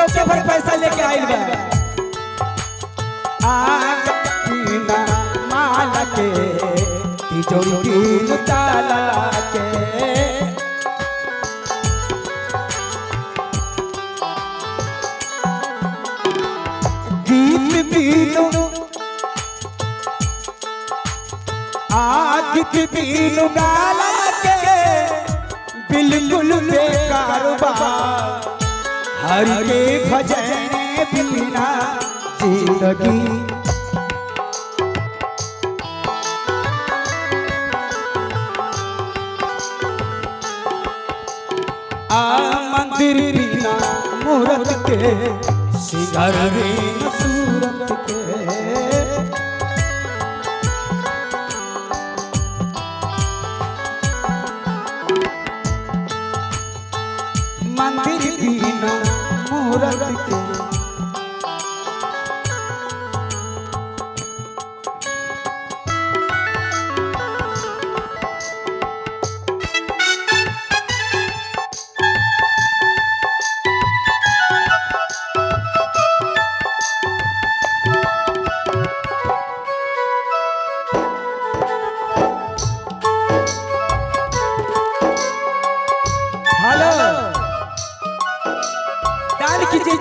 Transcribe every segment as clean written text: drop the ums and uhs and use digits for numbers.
चौके पर पैसा लेके आइल बा आग बिना माल के तिजोरी तीन ताला के गीत बीनो आदित बीनु गाला के बिल्कुल बेकार बा हरि के भजन बिना जिंदगी आ मंदिर बिना मूरत के सिंगार बिना सूरत के मंदिर बिना मूरत के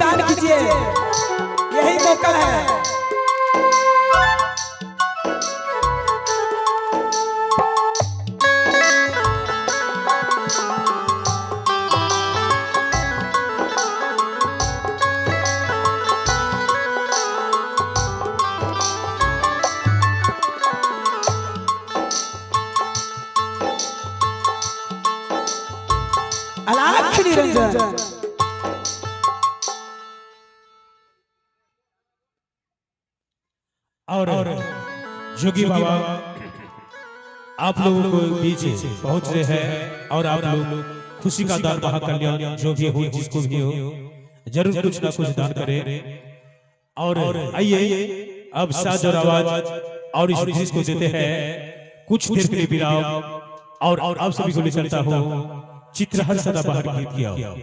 दान कीजिए यही मौका है। अलख निरंजन और जोगी बाबा आप लोगों को बीच पहुंच रहे हैं और आप लोग खुशी का दान महाकल्याण जो भी हो जिसको भी हो जरूर कुछ ना कुछ दान करें। और आइए अब साज और आवाज और इस चीज को देते हैं कुछ देर के लिए विराम और आप सभी को ले चलता हो चित्रहर सदा बाहर गीत किया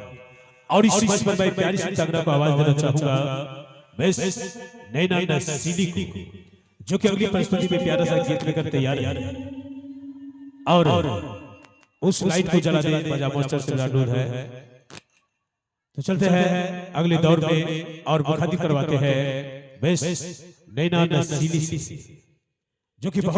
और इस मंच पर मैं प्यारी सी तगड़ा को आवाज देना चाहूंगा बेस नैना नसीली को जो कि अगली परिस्थिति में प्यारा सा गीत लेकर तैयार है और उस लाइट को जला दे मजा मास्टर से अनुरोध है। तो चलते हैं अगले दौर में और मुखातिब करवाते हैं बेस नैना नसीली जो कि बहुत